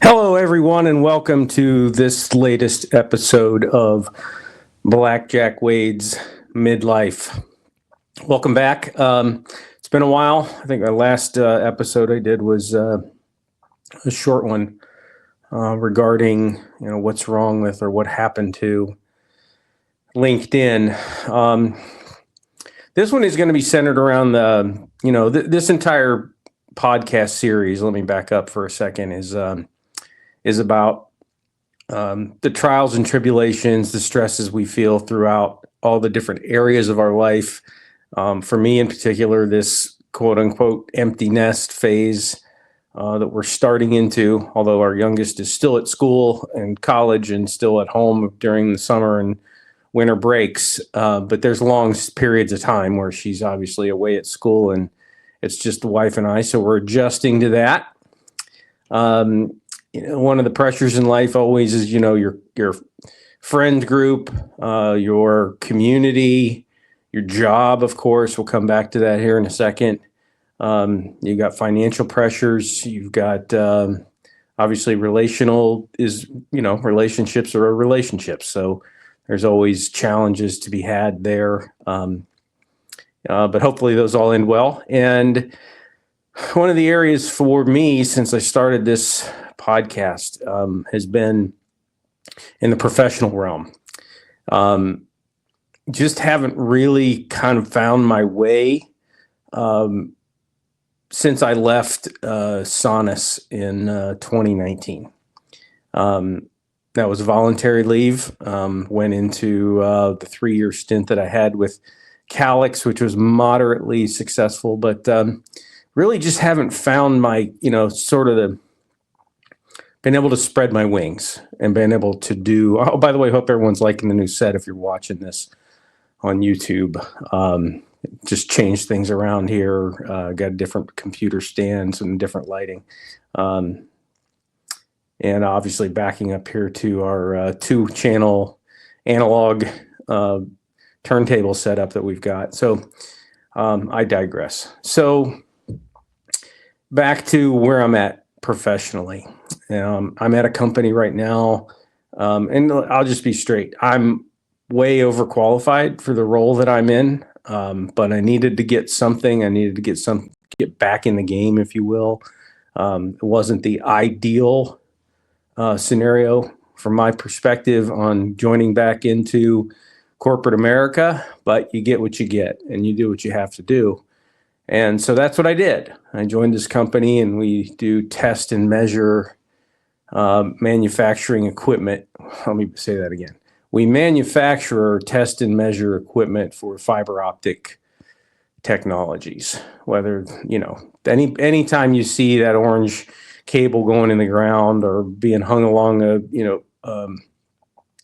Hello, everyone, and welcome to this latest episode of Blackjack Wade's Midlife. Welcome back. It's been a while. I think the last episode I did was a short one regarding what's wrong with or what happened to LinkedIn. This one is going to be centered around this entire podcast series. Let me back up for a second. Is about the trials and tribulations, the stresses we feel throughout all the different areas of our life. For me in particular, this quote unquote empty nest phase that we're starting into, although our youngest is still at school and college and still at home during the summer and winter breaks. But there's long periods of time where she's obviously away at school and it's just the wife and I. So we're adjusting to that. One of the pressures in life always is, your friend group, your community, your job, of course. We'll come back to that here in a second. You got financial pressures. You've got, obviously relationships are relationships. So there's always challenges to be had there. But hopefully those all end well. And one of the areas for me since I started this podcast has been in the professional realm. Just haven't really kind of found my way since I left Sonus in 2019. That was voluntary leave. Went into the 3-year stint that I had with Calix, which was moderately successful, but really just haven't found my, been able to spread my wings and been able to do. Oh, by the way, hope everyone's liking the new set if you're watching this on YouTube. Just changed things around here. Got different computer stands and different lighting. And obviously backing up here to our 2-channel analog turntable setup that we've got. So I digress. So back to where I'm at professionally. I'm at a company right now, and I'll just be straight. I'm way overqualified for the role that I'm in, but I needed to get something. I needed to get back in the game, if you will. It wasn't the ideal scenario from my perspective on joining back into corporate America, but you get what you get, and you do what you have to do. And so that's what I did. I joined this company, and we do test and measure manufacturing equipment. Let me say that again. We manufacture, test, and measure equipment for fiber optic technologies. Whether, anytime you see that orange cable going in the ground or being hung along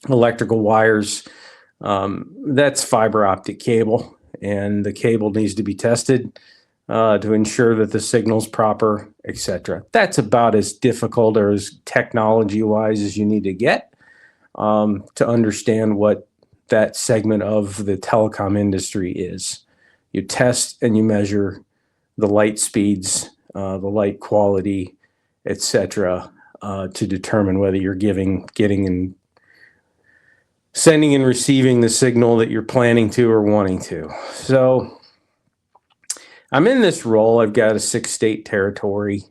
electrical wires, that's fiber optic cable. And the cable needs to be tested to ensure that the signal's proper, etc. That's about as difficult or as technology-wise as you need to get to understand what that segment of the telecom industry is. You test and you measure the light speeds, the light quality, etc., to determine whether you're getting and sending and receiving the signal that you're planning to or wanting to. So I'm in this role. I've got a 6-state territory.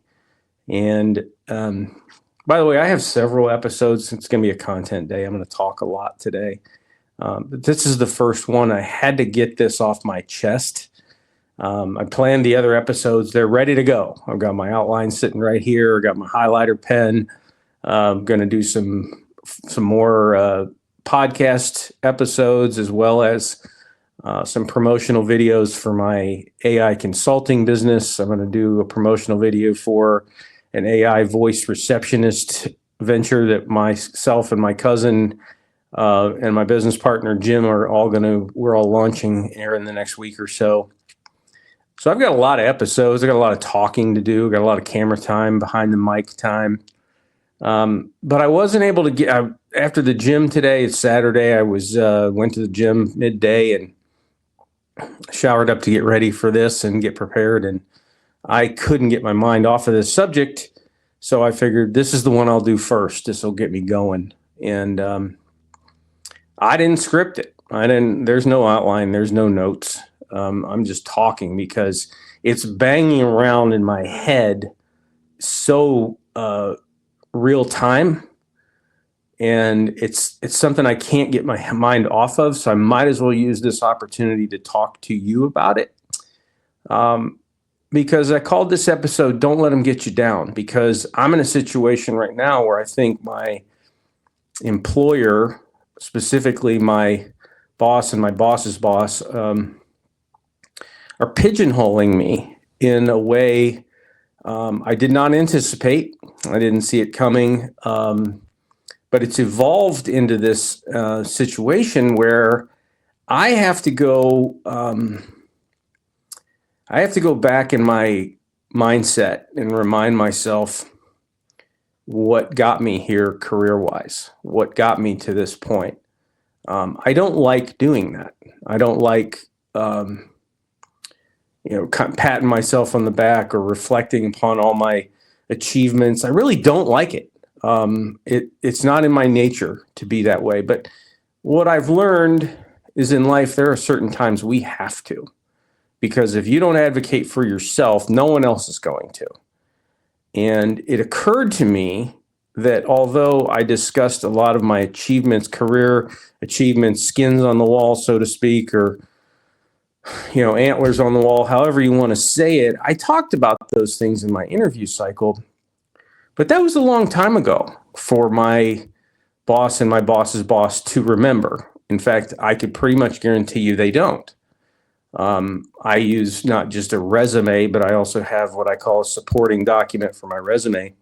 And by the way, I have several episodes. It's going to be a content day. I'm going to talk a lot today. But this is the first one. I had to get this off my chest. I planned the other episodes. They're ready to go. I've got my outline sitting right here. I got my highlighter pen. I'm going to do some more podcast episodes, as well as some promotional videos for my AI consulting business. I'm going to do a promotional video for an AI voice receptionist venture that myself and my cousin and my business partner Jim we're all launching here in the next week or so. So I've got a lot of episodes. I got a lot of talking to do. Got a lot of camera time, behind the mic time. But I wasn't able to get after the gym today. It's Saturday. I went to the gym midday and showered up to get ready for this and get prepared. And I couldn't get my mind off of this subject So I figured this is the one I'll do first. This will get me going. And I didn't script it. There's no outline, there's no notes. I'm just talking because it's banging around in my head so real time. And it's something I can't get my mind off of. So I might as well use this opportunity to talk to you about it. Because I called this episode, Don't Let Them Get You Down, because I'm in a situation right now where I think my employer, specifically my boss and my boss's boss, are pigeonholing me in a way I did not anticipate. I didn't see it coming. But it's evolved into this situation where I have to go back in my mindset and remind myself what got me here career-wise, what got me to this point. I don't like doing that. I don't like, patting myself on the back or reflecting upon all my achievements. I really don't like it. It's not in my nature to be that way. But what I've learned is in life, there are certain times we have to. Because if you don't advocate for yourself, no one else is going to. And it occurred to me that although I discussed a lot of my achievements, career achievements, skins on the wall, so to speak, or antlers on the wall, however you want to say it, I talked about those things in my interview cycle. But that was a long time ago for my boss and my boss's boss to remember. In fact, I could pretty much guarantee you they don't. I use not just a resume, but I also have what I call a supporting document for my resume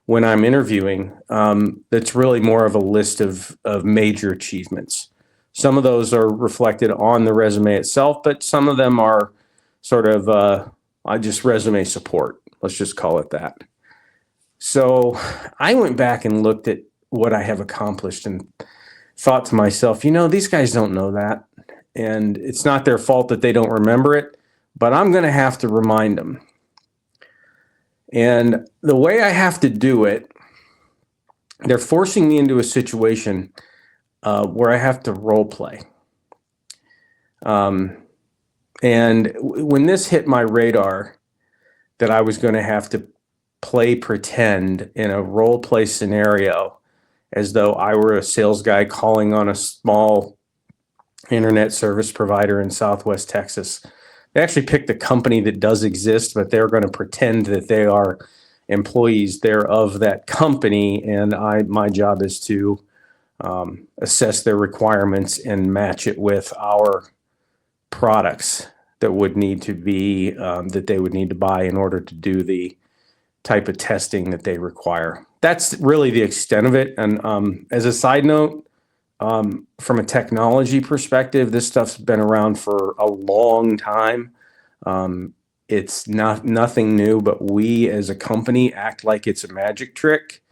when I'm interviewing. That's really more of a list of major achievements. Some of those are reflected on the resume itself, but some of them are sort of just resume support. Let's just call it that. So I went back and looked at what I have accomplished and thought to myself, these guys don't know that. And it's not their fault that they don't remember it, but I'm going to have to remind them. And the way I have to do it, they're forcing me into a situation where I have to role play. And when this hit my radar, that I was going to have to pretend in a role play scenario as though I were a sales guy calling on a small internet service provider in Southwest Texas. They actually picked a company that does exist, but they're going to pretend that they are employees there of that company. And my job is to assess their requirements and match it with our products that would need to be, that they would need to buy in order to do the type of testing that they require. That's really the extent of it. And as a side note, from a technology perspective, this stuff's been around for a long time. It's nothing new, but we as a company act like it's a magic trick.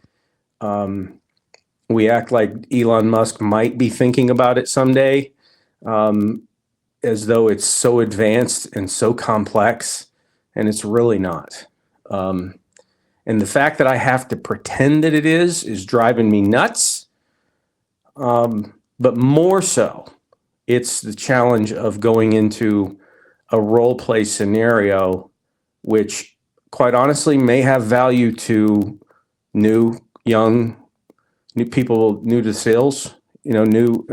We act like Elon Musk might be thinking about it someday, as though it's so advanced and so complex, and it's really not. And the fact that I have to pretend that it is driving me nuts. But more so, it's the challenge of going into a role play scenario, which quite honestly may have value to new people, new to sales, new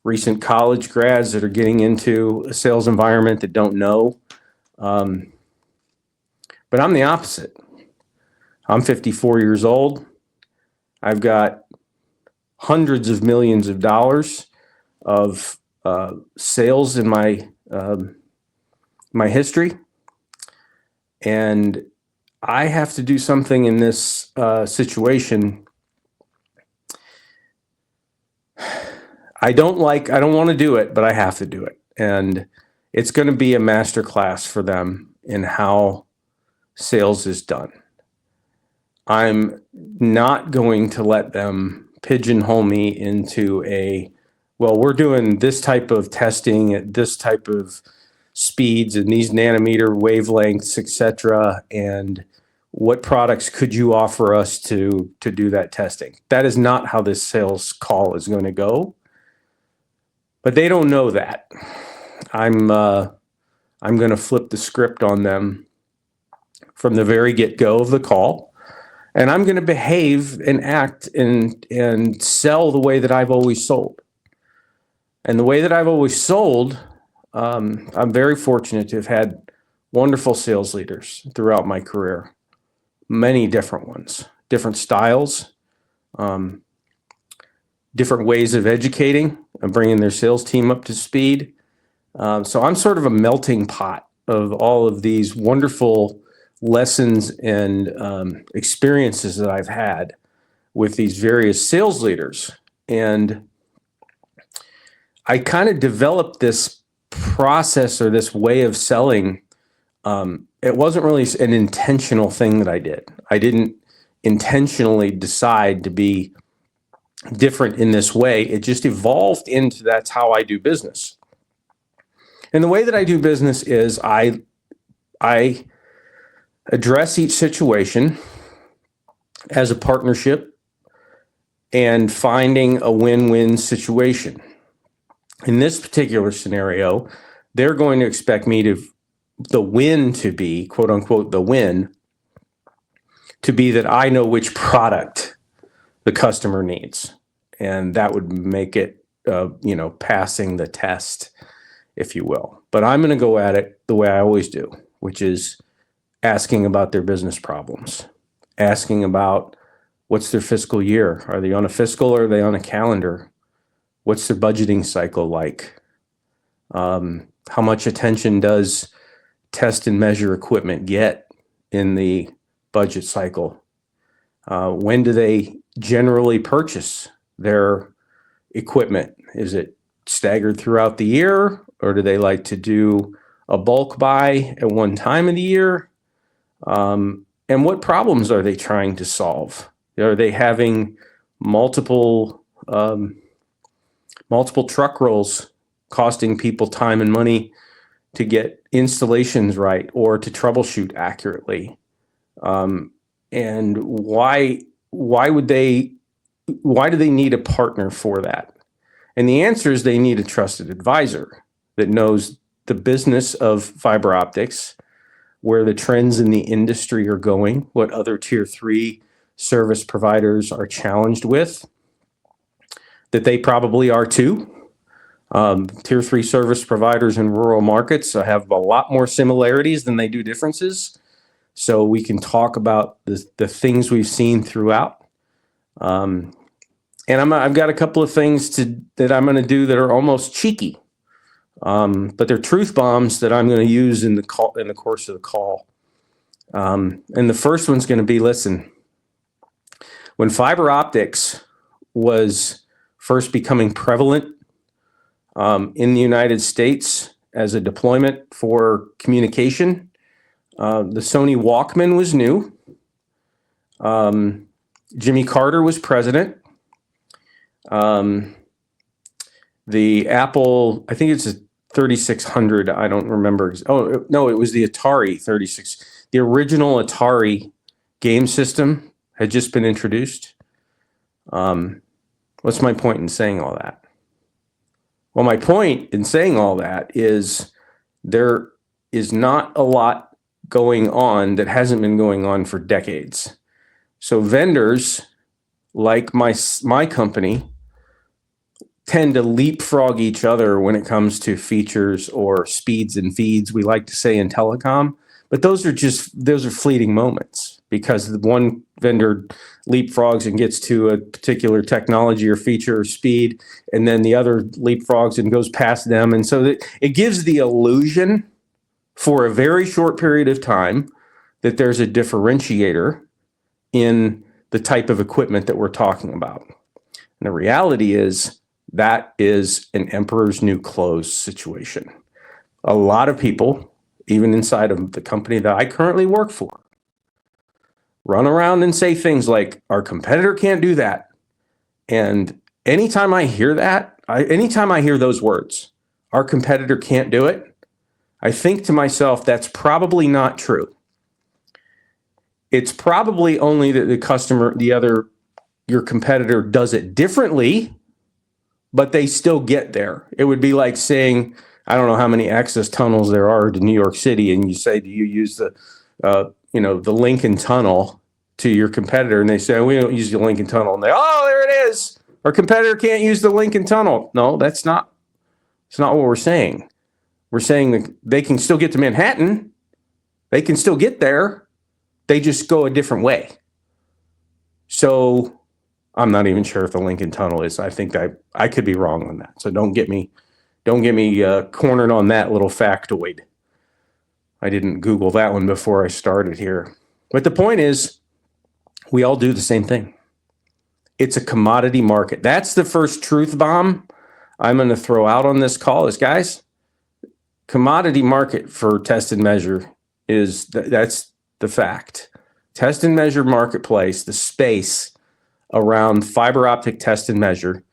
recent college grads that are getting into a sales environment that don't know. But I'm the opposite. I'm 54 years old. I've got hundreds of millions of dollars of sales in my history, and I have to do something in this situation. I don't want to do it, but I have to do it, and it's going to be a master class for them in how sales is done. I'm not going to let them pigeonhole me into we're doing this type of testing at this type of speeds and these nanometer wavelengths, etc. And what products could you offer us to do that testing? That is not how this sales call is going to go. But they don't know that. I'm going to flip the script on them from the very get-go of the call, and I'm going to behave and act and sell the way that I've always sold. And the way that I've always sold, I'm very fortunate to have had wonderful sales leaders throughout my career, many different ones, different styles, different ways of educating and bringing their sales team up to speed. So I'm sort of a melting pot of all of these wonderful lessons and experiences that I've had with these various sales leaders. And I kind of developed this process or this way of selling. It wasn't really an intentional thing that I did. I didn't intentionally decide to be different in this way. It just evolved into that's how I do business. And the way that I do business is I address each situation as a partnership and finding a win-win situation. In this particular scenario, they're going to expect me the win to be, quote unquote, the win to be that I know which product the customer needs. And that would make it, passing the test, if you will. But I'm going to go at it the way I always do, which is asking about their business problems, asking about what's their fiscal year. Are they on a fiscal or are they on a calendar? What's their budgeting cycle like? How much attention does test and measure equipment get in the budget cycle? When do they generally purchase their equipment? Is it staggered throughout the year, or do they like to do a bulk buy at one time of the year? And what problems are they trying to solve? Are they having multiple truck rolls costing people time and money to get installations right or to troubleshoot accurately? And why do they need a partner for that? And the answer is they need a trusted advisor that knows the business of fiber optics, where the trends in the industry are going, what other tier 3 service providers are challenged with, that they probably are too. Tier 3 service providers in rural markets have a lot more similarities than they do differences. So we can talk about the things we've seen throughout. And I've got a couple of things that I'm going to do that are almost cheeky, but they're truth bombs that I'm going to use in the course of the call. And the first one's going to be, listen, when fiber optics was first becoming prevalent in the United States as a deployment for communication, the Sony Walkman was new. Jimmy Carter was president. The Apple, I think it's a 3600. I don't remember. Oh, no, it was the Atari 36. The original Atari game system had just been introduced. What's my point in saying all that? Well, my point in saying all that is there is not a lot going on that hasn't been going on for decades. So vendors like my company tend to leapfrog each other when it comes to features or speeds and feeds, we like to say in telecom. But those are fleeting moments, because one vendor leapfrogs and gets to a particular technology or feature or speed, and then the other leapfrogs and goes past them. And so it gives the illusion for a very short period of time that there's a differentiator in the type of equipment that we're talking about. And the reality is that is an emperor's new clothes situation. A lot of people, even inside of the company that I currently work for, run around and say things like, our competitor can't do that. And anytime I hear that, anytime I hear those words, our competitor can't do it, I think to myself, that's probably not true. It's probably only that your competitor does it differently, but they still get there. It would be like saying, I don't know how many access tunnels there are to New York City, and you say, do you use the Lincoln Tunnel to your competitor? And they say, we don't use the Lincoln Tunnel. And there it is. Our competitor can't use the Lincoln Tunnel. No, that's not what we're saying. We're saying that they can still get to Manhattan. They can still get there. They just go a different way. So I'm not even sure if the Lincoln Tunnel is. I think I could be wrong on that. So don't get me cornered on that little factoid. I didn't Google that one before I started here. But the point is, we all do the same thing. It's a commodity market. That's the first truth bomb I'm going to throw out on this call is, guys, commodity market for test and measure that's the fact. Test and measure marketplace, the space around fiber optic test and measure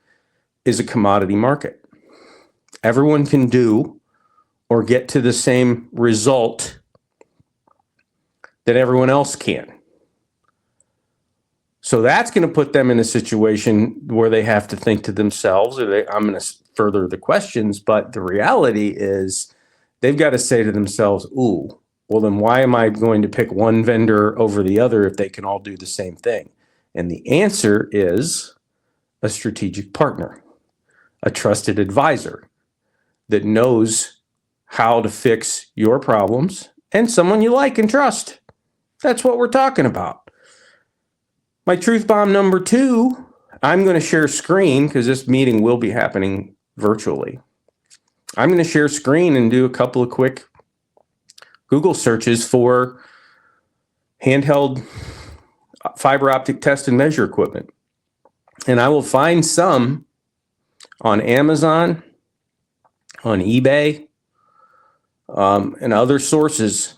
is a commodity market. Everyone can do or get to the same result that everyone else can. So that's going to put them in a situation where they have to think to themselves, I'm going to further the questions, but the reality is they've got to say to themselves, ooh, well, then why am I going to pick one vendor over the other if they can all do the same thing? And the answer is a strategic partner, a trusted advisor that knows how to fix your problems, and someone you like and trust. That's what we're talking about. My truth bomb number 2, I'm going to share screen because this meeting will be happening virtually. I'm going to share screen and do a couple of quick Google searches for handheld fiber optic test and measure equipment. And I will find some on Amazon, on eBay, and other sources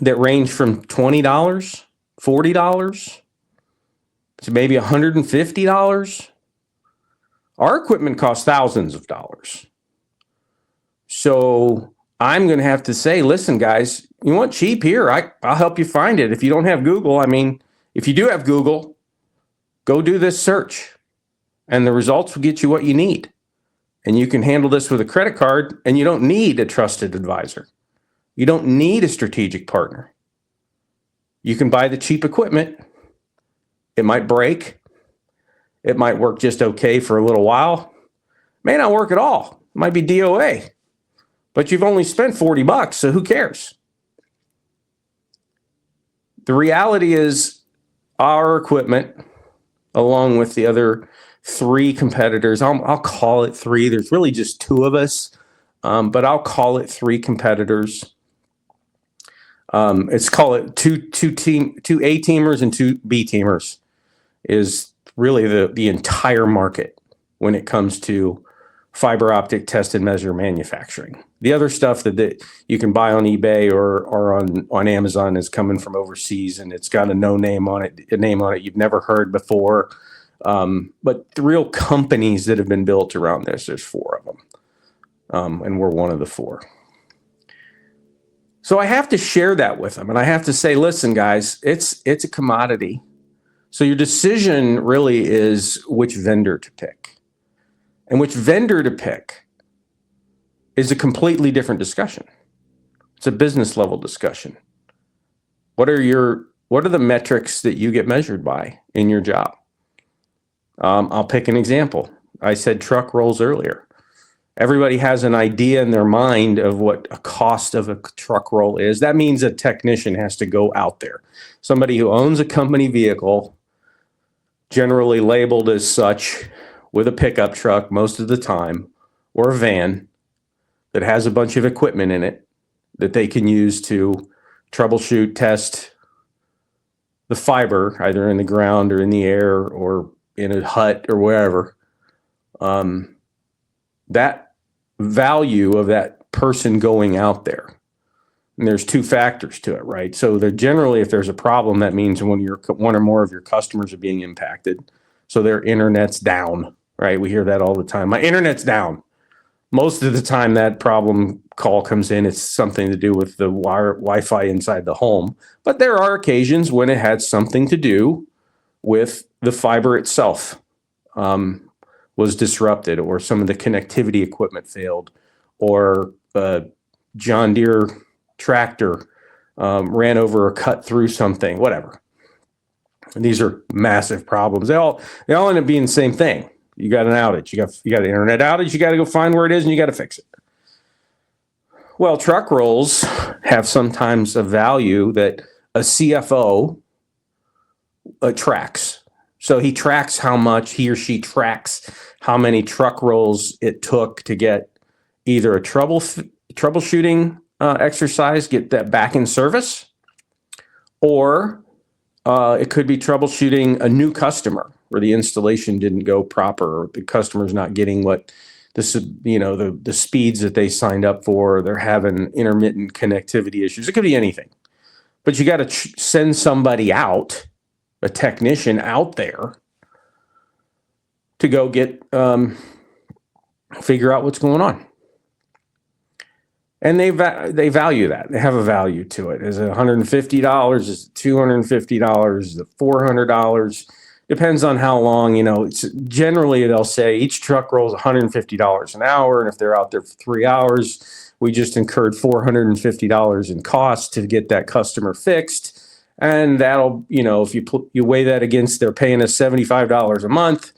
that range from $20, $40 to maybe $150. Our equipment costs thousands of dollars. So I'm going to have to say, listen, guys, you want cheap here? I'll help you find it. If you don't have Google, if you do have Google, go do this search and the results will get you what you need. And you can handle this with a credit card, and you don't need a trusted advisor. You don't need a strategic partner. You can buy the cheap equipment. It might break. It might work just okay for a little while. May not work at all. It might be DOA. But you've only spent $40, so who cares? The reality is our equipment, along with the other 3 competitors, I'll call it 3. There's really just 2 of us, but I'll call it 3 competitors. Let's call it two A teamers and 2 B teamers is really the entire market when it comes to fiber optic test and measure manufacturing. The other stuff that you can buy on eBay or on Amazon is coming from overseas, and it's got a name on it you've never heard before. But the real companies that have been built around this, there's 4 of them, and we're one of the 4. So I have to share that with them, and I have to say, listen, guys, it's a commodity. So your decision really is which vendor to pick. And which vendor to pick is a completely different discussion. It's a business level discussion. What are the metrics that you get measured by in your job? I'll pick an example. I said truck rolls earlier. Everybody has an idea in their mind of what a cost of a truck roll is. That means a technician has to go out there. Somebody who owns a company vehicle, generally labeled as such, with a pickup truck most of the time, or a van that has a bunch of equipment in it that they can use to troubleshoot, test the fiber, either in the ground or in the air or in a hut or wherever. That value of that person going out there. And there's 2 factors to it, right? So generally, if there's a problem, that means one or more of your customers are being impacted. So their internet's down, right? We hear that all the time. My internet's down. Most of the time that problem call comes in, it's something to do with the Wi-Fi inside the home. But there are occasions when it had something to do with the fiber itself was disrupted, or some of the connectivity equipment failed, or a John Deere tractor ran over or cut through something, whatever. And these are massive problems. They all end up being the same thing. You got an outage. You got an internet outage. You got to go find where it is and you got to fix it. Well, truck rolls have sometimes a value that a CFO tracks. So he or she tracks how many truck rolls it took to get either a troubleshooting exercise, get that back in service, or it could be troubleshooting a new customer where the installation didn't go proper, or the customer's not getting what the speeds that they signed up for, or they're having intermittent connectivity issues. It could be anything. But you got to send somebody out, a technician out there, to go get figure out what's going on. And they value that. They have a value to it. Is it $150? Is it $250? Is it $400? Depends on how long, it's generally they'll say each truck rolls $150 an hour. And if they're out there for 3 hours, we just incurred $450 in costs to get that customer fixed. And that'll, if you weigh that against they're paying us $75 a month,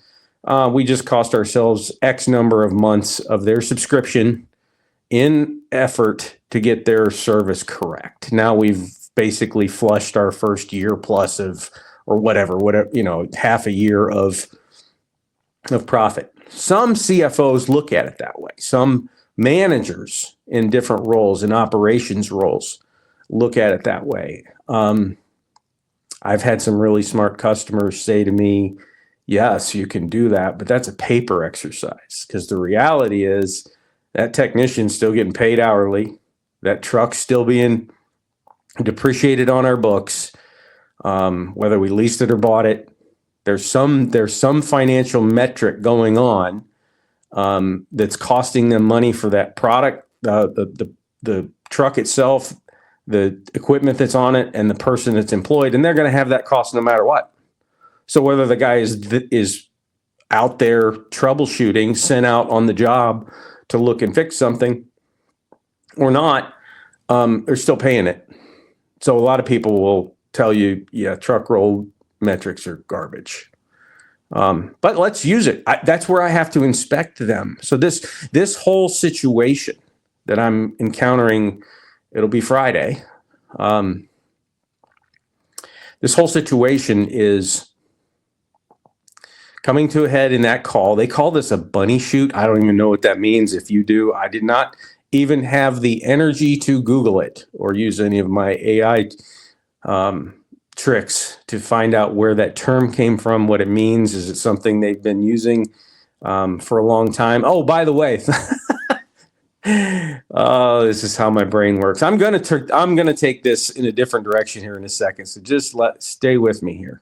we just cost ourselves X number of months of their subscription in effort to get their service correct. Now we've basically flushed our first year plus of, or whatever, half a year of profit. Some CFOs look at it that way. Some managers in different roles, in operations roles, look at it that way. I've had some really smart customers say to me, yes, you can do that, but that's a paper exercise, because the reality is that technician's still getting paid hourly. That truck's still being depreciated on our books, whether we leased it or bought it. There's some financial metric going on that's costing them money for that product, the truck itself, the equipment that's on it, and the person that's employed, and they're going to have that cost no matter what. So whether the guy is out there troubleshooting, sent out on the job to look and fix something or not, they're still paying it. So a lot of people will tell you, yeah, truck roll metrics are garbage. But let's use it. That's where I have to inspect them. So this whole situation that I'm encountering, it'll be Friday. This whole situation is coming to a head in that call. They call this a bunny shoot. I don't even know what that means. If you do, I did not even have the energy to Google it or use any of my AI tricks to find out where that term came from, what it means. Is it something they've been using for a long time? Oh, by the way, oh, this is how my brain works. I'm gonna take this in a different direction here in a second. So just stay with me here.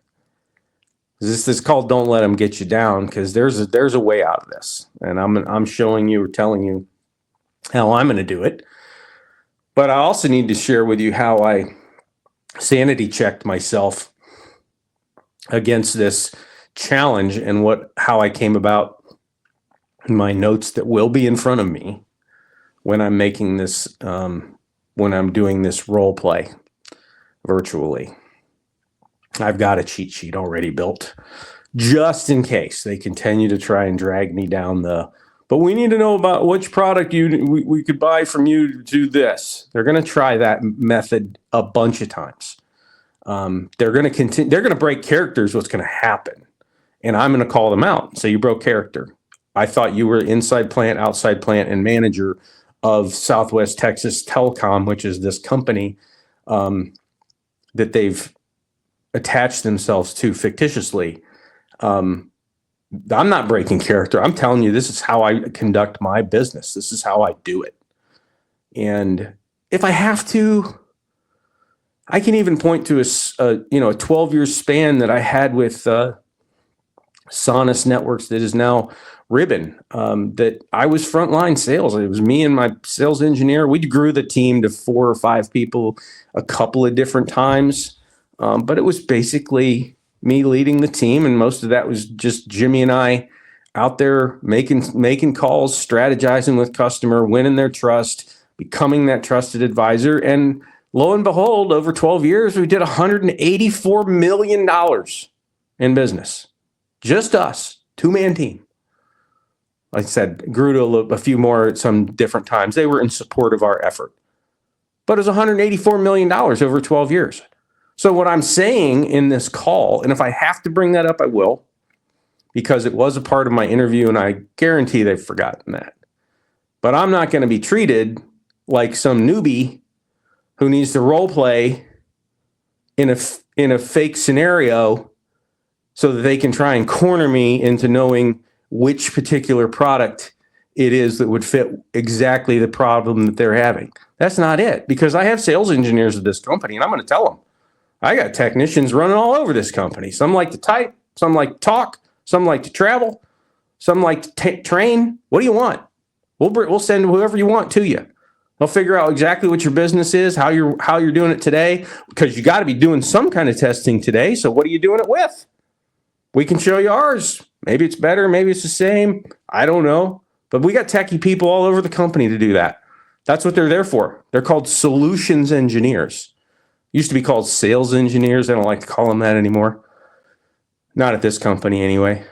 This is called "Don't Let Them Get You Down," because there's a way out of this, and I'm showing you or telling you how I'm going to do it. But I also need to share with you how I sanity checked myself against this challenge and how I came about my notes that will be in front of me when I'm making this, when I'm doing this role play virtually. I've got a cheat sheet already built just in case they continue to try and drag me down but we need to know about which product we could buy from you to do this. They're going to try that method a bunch of times. They're going to continue. They're going to break characters. What's going to happen? And I'm going to call them out. So you broke character. I thought you were inside plant, outside plant, and manager of Southwest Texas Telecom, which is this company that they've attached themselves to fictitiously. I'm not breaking character. I'm telling you, this is how I conduct my business. This is how I do it. And if I have to, I can even point to a 12-year span that I had with Sonus Networks that is now Ribbon, that I was frontline sales. It was me and my sales engineer. We grew the team to 4 or 5 people a couple of different times. But it was basically me leading the team. And most of that was just Jimmy and I out there making calls, strategizing with customer, winning their trust, becoming that trusted advisor. And lo and behold, over 12 years, we did $184 million in business. Just us, 2-man team. Like I said, grew to a few more at some different times. They were in support of our effort. But it was $184 million over 12 years. So what I'm saying in this call, and if I have to bring that up, I will, because it was a part of my interview, and I guarantee they've forgotten that. But I'm not going to be treated like some newbie who needs to role play in a fake scenario so that they can try and corner me into knowing which particular product it is that would fit exactly the problem that they're having. That's not it, because I have sales engineers at this company, and I'm going to tell them, I got technicians running all over this company. Some like to type, some like to talk, some like to travel, some like to train. What do you want? We'll send whoever you want to you. They'll figure out exactly what your business is, how you're doing it today, because you got to be doing some kind of testing today. So what are you doing it with? We can show you ours. Maybe it's better, maybe it's the same. I don't know. But we got techie people all over the company to do that. That's what they're there for. They're called solutions engineers. Used to be called sales engineers. I don't like to call them that anymore. Not at this company anyway.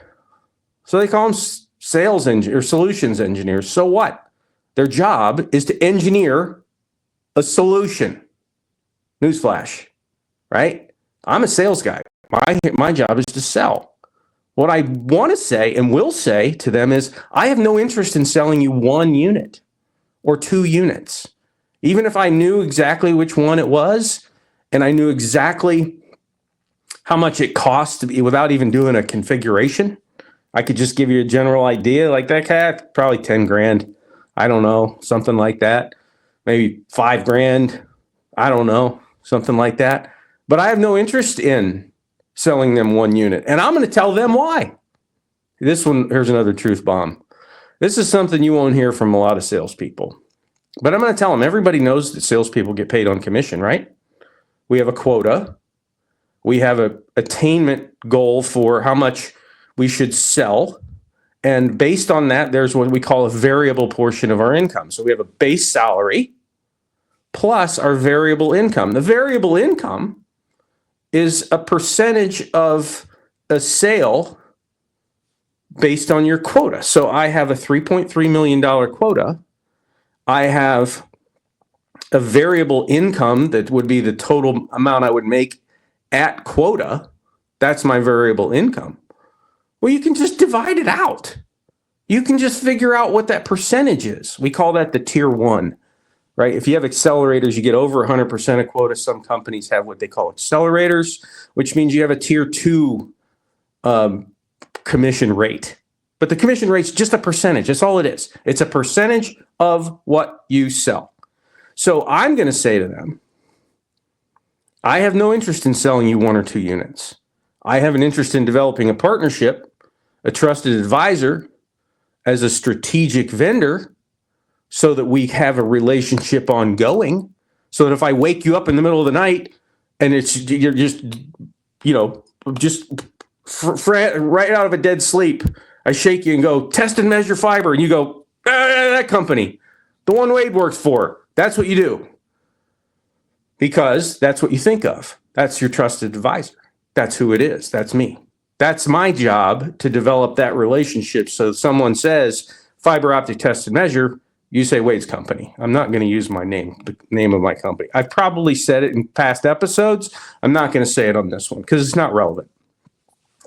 So they call them sales engineers or solutions engineers. So what? Their job is to engineer a solution. Newsflash, right? I'm a sales guy. My job is to sell. What I want to say and will say to them is, I have no interest in selling you 1 unit or 2 units. Even if I knew exactly which one it was, and I knew exactly how much it costs to be without even doing a configuration, I could just give you a general idea like that cat, probably 10 grand. I don't know, something like that. Maybe 5 grand. I don't know, something like that. But I have no interest in selling them 1 unit. And I'm going to tell them why. This one, here's another truth bomb. This is something you won't hear from a lot of salespeople. But I'm going to tell them, everybody knows that salespeople get paid on commission, right? We have a quota. We have an attainment goal for how much we should sell. And based on that, there's what we call a variable portion of our income. So we have a base salary plus our variable income. The variable income is a percentage of a sale based on your quota. So I have a $3.3 million quota. I have a variable income that would be the total amount I would make at quota. That's my variable income. Well, you can just divide it out. You can just figure out what that percentage is. We call that the tier 1. Right? If you have accelerators, you get over 100% of quota. Some companies have what they call accelerators, which means you have a tier 2 commission rate. But the commission rate's just a percentage. That's all it is. It's a percentage of what you sell. So I'm going to say to them, I have no interest in selling you 1 or 2 units. I have an interest in developing a partnership, a trusted advisor, as a strategic vendor, so that we have a relationship ongoing, so that if I wake you up in the middle of the night and you're just, right out of a dead sleep, I shake you and go, test and measure fiber. And you go, that company, the one Wade works for. That's what you do. Because that's what you think of. That's your trusted advisor. That's who it is. That's me. That's my job, to develop that relationship. So someone says fiber optic test and measure, you say Wade's company. I'm not going to use my name, the name of my company. I've probably said it in past episodes. I'm not going to say it on this one because it's not relevant.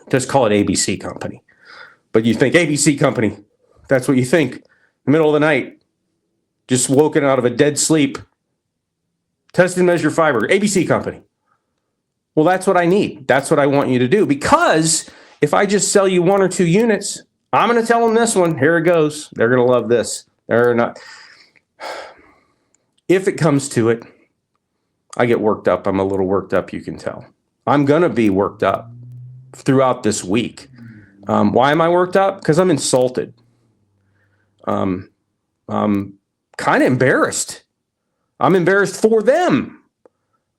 Just call it ABC Company. But you think ABC Company, that's what you think. In the middle of the night, just woken out of a dead sleep, test and measure fiber, ABC Company. Well, that's what I need. That's what I want you to do. Because if I just sell you 1 or 2 units, I'm going to tell them this one. Here it goes. They're going to love this. They're not. If it comes to it, I get worked up. I'm a little worked up, you can tell. I'm going to be worked up throughout this week. Why am I worked up? Because I'm insulted. I'm kind of embarrassed. I'm embarrassed for them.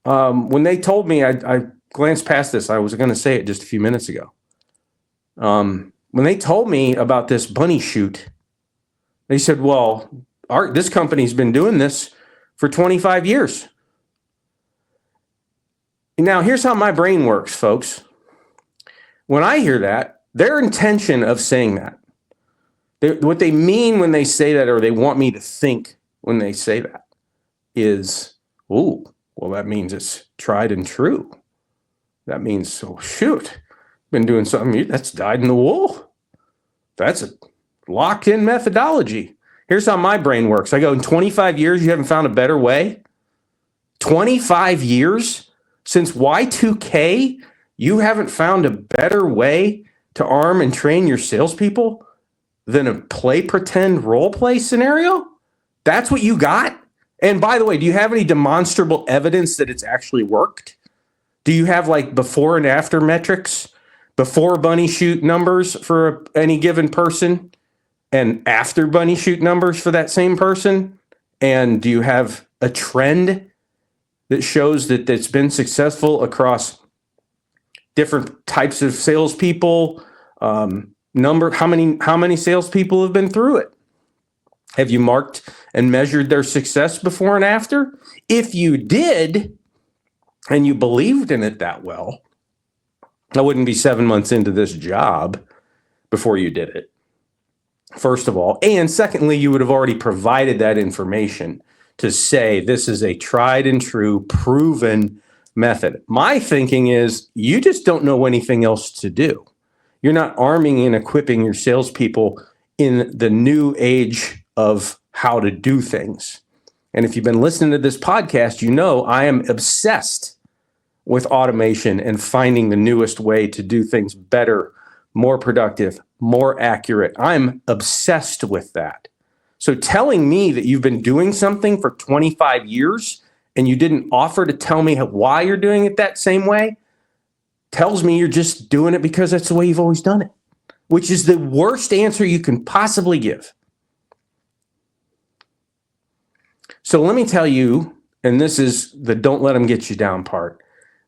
When they told me, I glanced past this. I was going to say it just a few minutes ago. When they told me about this bunny shoot, they said, well, this company's been doing this for 25 years. Now, here's how my brain works, folks. When I hear that, their intention of saying that, what they mean when they say that, or they want me to think when they say that, is, oh, well, that means it's tried and true. That means, oh, shoot, been doing something that's dyed in the wool. That's a locked-in methodology. Here's how my brain works. I go, in 25 years, you haven't found a better way? 25 years? Since Y2K, you haven't found a better way to arm and train your salespeople than a play, pretend, role play scenario? That's what you got? And by the way, do you have any demonstrable evidence that it's actually worked? Do you have like before and after metrics, before bunny shoot numbers for any given person, and after bunny shoot numbers for that same person? And do you have a trend that shows that it's been successful across different types of salespeople? How many salespeople have been through it? Have you marked and measured their success before and after? If you did, and you believed in it that well, I wouldn't be 7 months into this job before you did it, first of all. And secondly, you would have already provided that information to say this is a tried and true, proven method. My thinking is you just don't know anything else to do. You're not arming and equipping your salespeople in the new age of how to do things. And if you've been listening to this podcast, you know I am obsessed with automation and finding the newest way to do things better, more productive, more accurate. I'm obsessed with that. So telling me that you've been doing something for 25 years and you didn't offer to tell me why you're doing it that same way tells me you're just doing it because that's the way you've always done it, which is the worst answer you can possibly give. So let me tell you, and this is the don't let them get you down part.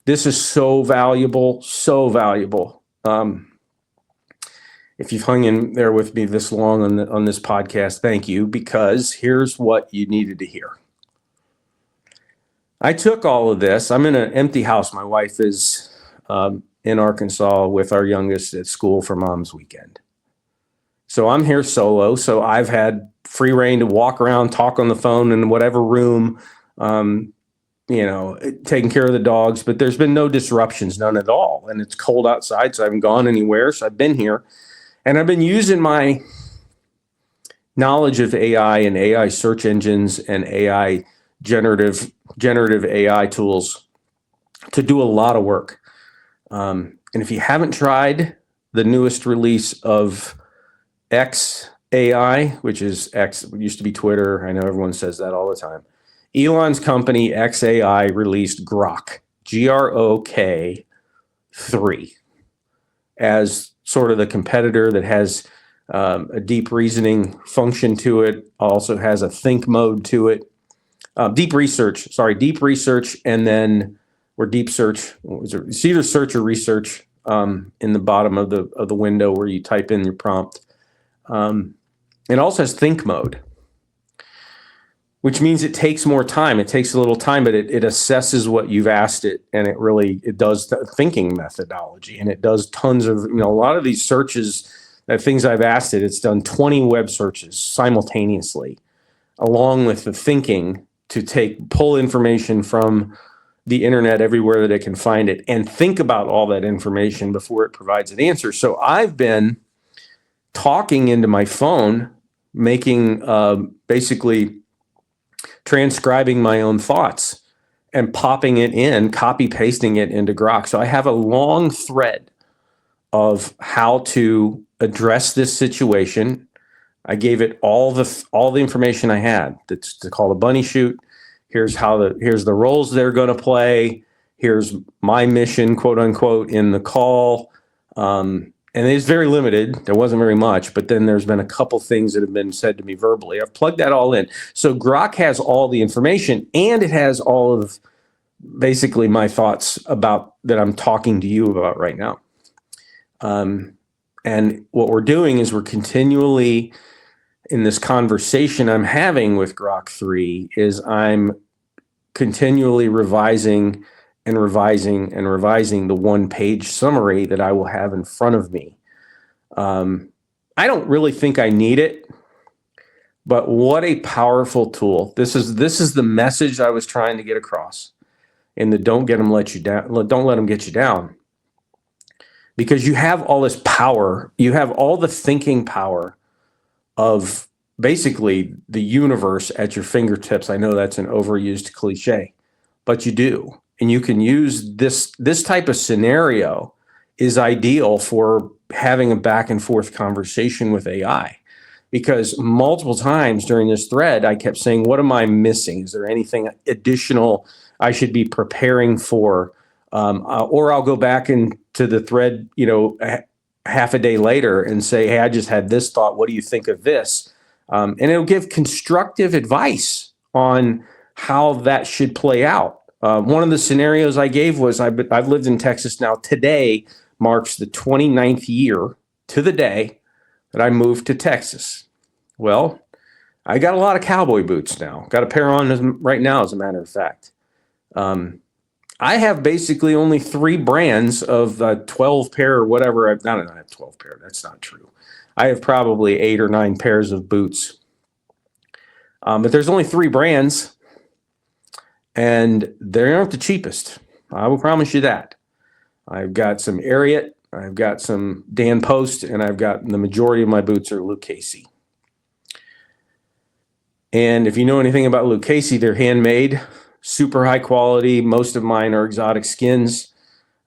This is so valuable, so valuable. If you've hung in there with me this long on this podcast, thank you, because here's what you needed to hear. I took all of this. I'm in an empty house. My wife is in Arkansas with our youngest at school for Mom's Weekend. So I'm here solo. So I've had free reign to walk around, talk on the phone in whatever room, taking care of the dogs, but there's been no disruptions, none at all. And it's cold outside, so I haven't gone anywhere. So I've been here. And I've been using my knowledge of AI and AI search engines and AI generative AI tools to do a lot of work. And if you haven't tried the newest release of xAI, which is X, it used to be Twitter. I know everyone says that all the time. Elon's company, xAI, released Grok, Grok 3, as sort of the competitor that has a deep reasoning function to it, also has a think mode to it. Deep research, and then, or deep search, it's either search or research in the bottom of the window where you type in your prompt. It also has think mode, which means it takes more time. It takes a little time, but it assesses what you've asked it, and it does the thinking methodology, and it does tons of, a lot of these searches, things I've asked it, it's done 20 web searches simultaneously, along with the thinking to pull information from the internet everywhere that it can find it and think about all that information before it provides an answer. So I've been talking into my phone, making basically transcribing my own thoughts and popping it in, copy pasting it into Grok. So I have a long thread of how to address this situation. I gave it all the information I had. That's to call a bunny shoot. Here's the roles they're going to play. Here's my mission, quote unquote, in the call. And and it's very limited. There wasn't very much, but then there's been a couple things that have been said to me verbally. I've plugged that all in. So Grok has all the information, and it has all of basically my thoughts about that I'm talking to you about right now. And what we're doing is we're continually in this conversation I'm having with Grok 3 is I'm continually revising and revising and revising the one-page summary that I will have in front of me. I don't really think I need it, but what a powerful tool. This is the message I was trying to get across. And the don't let them get you down. Because you have all this power, you have all the thinking power of basically the universe at your fingertips. I know that's an overused cliche, but you do. And you can use this type of scenario is ideal for having a back and forth conversation with AI. Because multiple times during this thread, I kept saying, what am I missing? Is there anything additional I should be preparing for? Or I'll go back into the thread, half a day later and say, hey, I just had this thought. What do you think of this? And it'll give constructive advice on how that should play out. One of the scenarios I gave was I've lived in Texas now. Today marks the 29th year to the day that I moved to Texas. Well, I got a lot of cowboy boots now. Got a pair on right now, as a matter of fact. I have basically only 3 brands of 12 pair or whatever. I don't have 12 pair. That's not true. I have probably 8 or 9 pairs of boots. But there's only 3 brands, and they aren't the cheapest. I will promise you that. I've got some Ariat, I've got some Dan Post, and I've got the majority of my boots are Lucchese. And if you know anything about Lucchese, they're handmade, super high quality. Most of mine are exotic skins.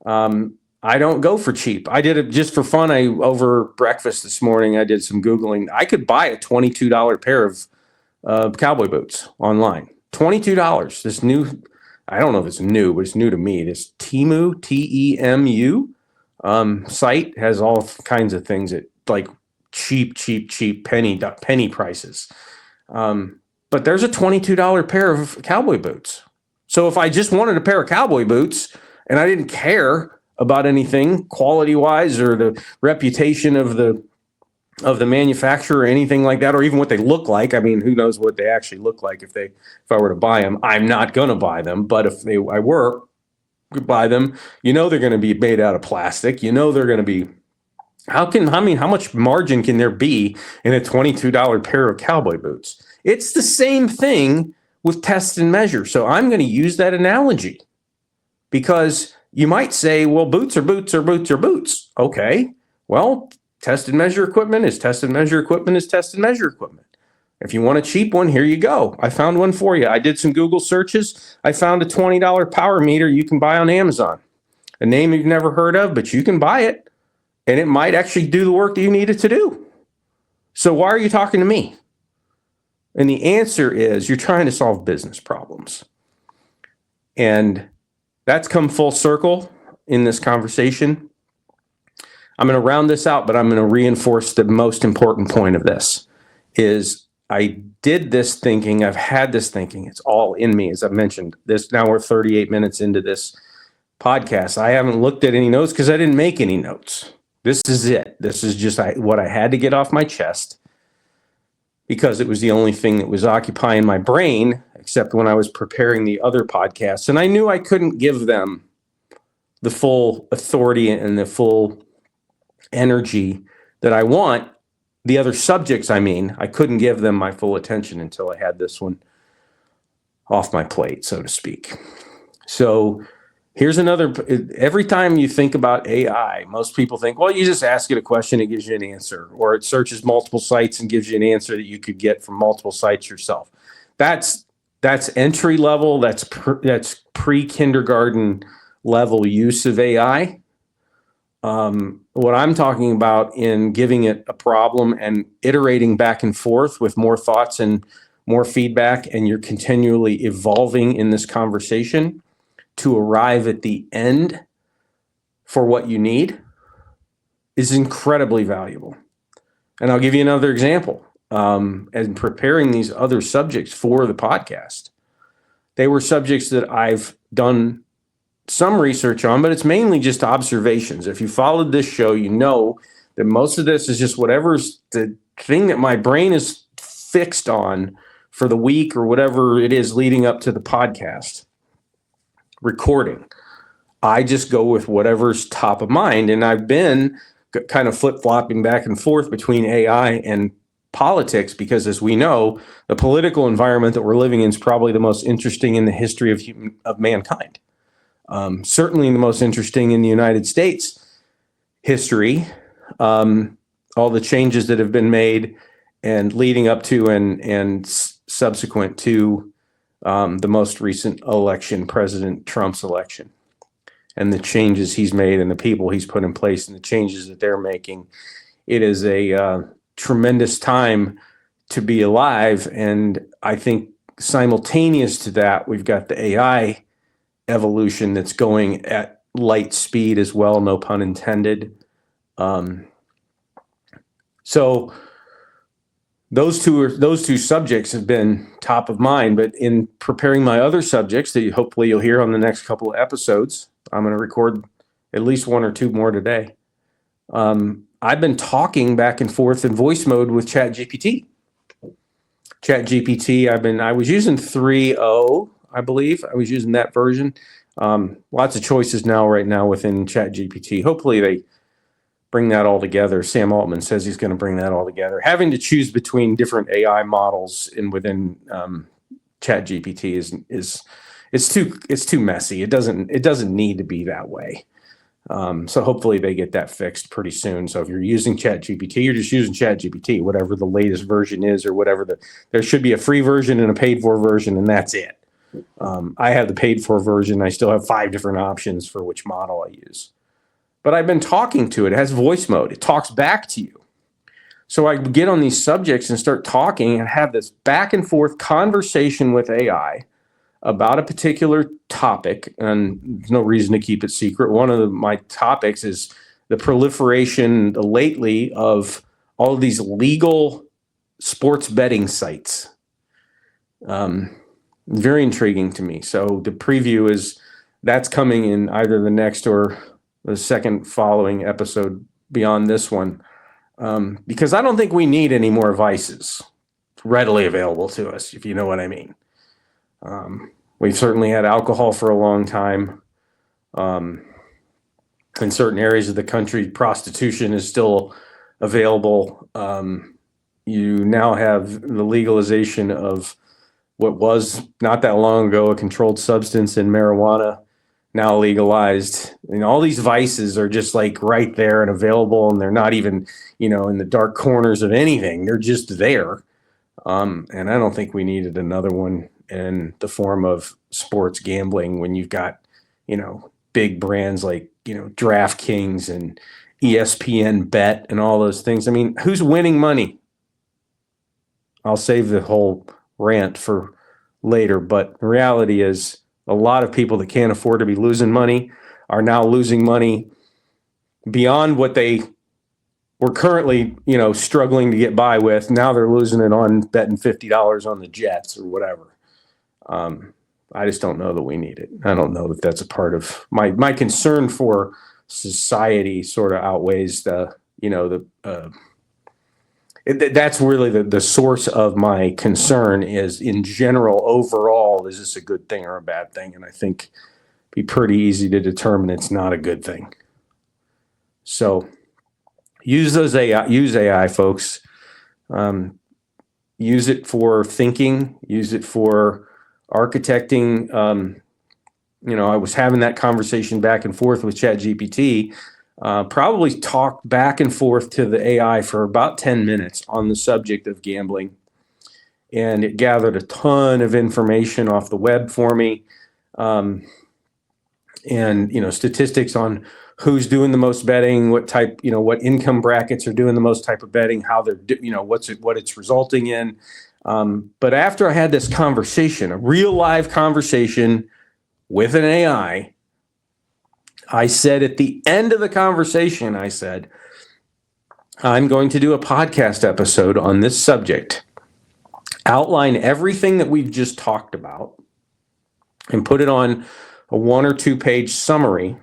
I don't go for cheap. I did it just for fun. Over breakfast this morning, I did some Googling. I could buy a $22 pair of cowboy boots online. $22. This new, I don't know if it's new, but it's new to me. This Temu, T-E-M-U site has all kinds of things at like cheap penny prices. But there's a $22 pair of cowboy boots. So if I just wanted a pair of cowboy boots and I didn't care about anything quality wise or the reputation of the manufacturer or anything like that, or even what they look like. I mean, who knows what they actually look like if I were to buy them. I'm not going to buy them, but if I were to buy them, they're going to be made out of plastic. They're going to be, how much margin can there be in a $22 pair of cowboy boots? It's the same thing with test and measure. So I'm going to use that analogy because you might say, well, boots are boots are boots are boots. Okay, well, test and measure equipment is test and measure equipment is test and measure equipment. If you want a cheap one, here you go. I found one for you. I did some Google searches. I found a $20 power meter you can buy on Amazon. A name you've never heard of, but you can buy it. And it might actually do the work that you need it to do. So why are you talking to me? And the answer is you're trying to solve business problems. And that's come full circle in this conversation. I'm going to round this out, but I'm going to reinforce the most important point of this is I did this thinking. I've had this thinking. It's all in me. As I mentioned this, now we're 38 minutes into this podcast. I haven't looked at any notes because I didn't make any notes. This is it. This is just what I had to get off my chest because it was the only thing that was occupying my brain, except when I was preparing the other podcasts. And I knew I couldn't give them the full authority and the full energy that I want. The other subjects, I couldn't give them my full attention until I had this one off my plate, so to speak. So here's another, every time you think about AI, most people think, well, you just ask it a question, it gives you an answer, or it searches multiple sites and gives you an answer that you could get from multiple sites yourself. That's entry level, that's pre-kindergarten level use of AI. What I'm talking about in giving it a problem and iterating back and forth with more thoughts and more feedback, and you're continually evolving in this conversation to arrive at the end for what you need is incredibly valuable. And I'll give you another example. And preparing these other subjects for the podcast, they were subjects that I've done some research on, but it's mainly just observations. If you followed this show, you know that most of this is just whatever's the thing that my brain is fixed on for the week or whatever it is leading up to the podcast recording. I just go with whatever's top of mind. And I've been kind of flip-flopping back and forth between AI and politics because, as we know, the political environment that we're living in is probably the most interesting in the history of mankind. Certainly the most interesting in the United States history. All the changes that have been made and leading up to and subsequent to the most recent election, President Trump's election, and the changes he's made and the people he's put in place and the changes that they're making. It is a tremendous time to be alive. And I think simultaneous to that, we've got the AI evolution that's going at light speed as well, no pun intended. So those two subjects have been top of mind, but in preparing my other subjects that hopefully you'll hear on the next couple of episodes, I'm going to record at least one or two more today. I've been talking back and forth in voice mode with ChatGPT. I was using 3.0, I believe. I was using that version. Lots of choices right now within ChatGPT. Hopefully they bring that all together. Sam Altman says he's going to bring that all together. Having to choose between different AI models within ChatGPT is too messy. It doesn't need to be that way. So hopefully they get that fixed pretty soon. So if you're using ChatGPT, you're just using ChatGPT, whatever the latest version is, or whatever there should be a free version and a paid for version, and that's it. I have the paid for version. I still have 5 different options for which model I use. But I've been talking to it. It has voice mode. It talks back to you. So I get on these subjects and start talking and have this back and forth conversation with AI about a particular topic, and there's no reason to keep it secret. One of my topics is the proliferation lately of all of these legal sports betting sites. Very intriguing to me. So the preview is that's coming in either the next or the second following episode beyond this one, because I don't think we need any more vices readily available to us, if you know what I mean. We've certainly had alcohol for a long time. In certain areas of the country, prostitution is still available. You now have the legalization of what was not that long ago a controlled substance in marijuana, now legalized. And all these vices are just like right there and available, and they're not even, in the dark corners of anything. They're just there. And I don't think we needed another one in the form of sports gambling when you've got, big brands like, DraftKings and ESPN Bet and all those things. I mean, who's winning money? I'll save the whole rant for later, but the reality is a lot of people that can't afford to be losing money are now losing money beyond what they were currently, struggling to get by with. Now they're losing it on betting $50 on the Jets or whatever. I just don't know that we need it. I don't know that that's a part of my concern for society. Sort of outweighs that's really the source of my concern is, in general, overall, is this a good thing or a bad thing? And I think it'd be pretty easy to determine it's not a good thing. So use AI, folks. Use it for thinking, use it for architecting. I was having that conversation back and forth with ChatGPT. Probably talked back and forth to the AI for about 10 minutes on the subject of gambling. And it gathered a ton of information off the web for me. And, statistics on who's doing the most betting, what type, what income brackets are doing the most type of betting, how they're, what it's resulting in. But after I had this conversation, a real live conversation with an AI, I said at the end of the conversation, I'm going to do a podcast episode on this subject, outline everything that we've just talked about, and put it on a 1 or 2 page summary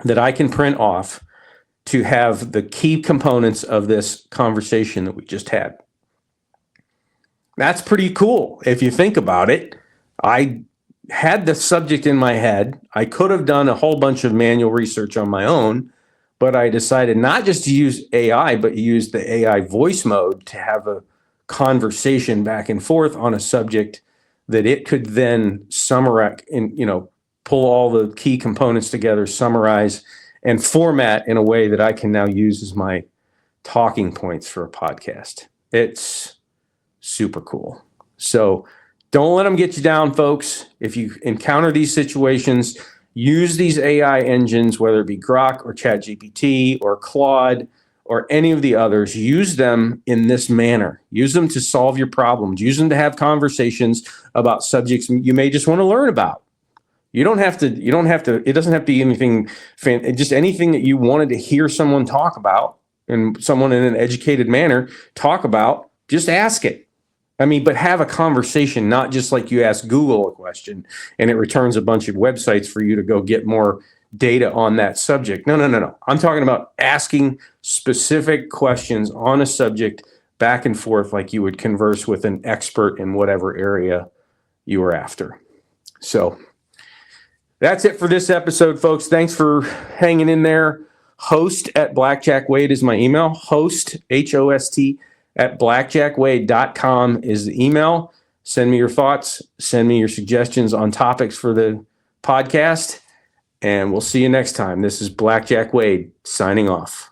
that I can print off to have the key components of this conversation that we just had. That's pretty cool. If you think about it, I had the subject in my head. I could have done a whole bunch of manual research on my own, but I decided not just to use AI, but use the AI voice mode to have a conversation back and forth on a subject that it could then summarize and, pull all the key components together, summarize, and format in a way that I can now use as my talking points for a podcast. It's super cool. So don't let them get you down, folks. If you encounter these situations, use these AI engines, whether it be Grok or ChatGPT or Claude or any of the others. Use them in this manner. Use them to solve your problems. Use them to have conversations about subjects you may just want to learn about. It doesn't have to be anything, just anything that you wanted to hear someone talk about and someone in an educated manner talk about, just ask it. But have a conversation, not just like you ask Google a question and it returns a bunch of websites for you to go get more data on that subject. No. I'm talking about asking specific questions on a subject back and forth like you would converse with an expert in whatever area you were after. So that's it for this episode, folks. Thanks for hanging in there. Host@BlackjackWade is my email. Host, HOST, @blackjackwade.com is the email. Send me your thoughts. Send me your suggestions on topics for the podcast. And we'll see you next time. This is Blackjack Wade signing off.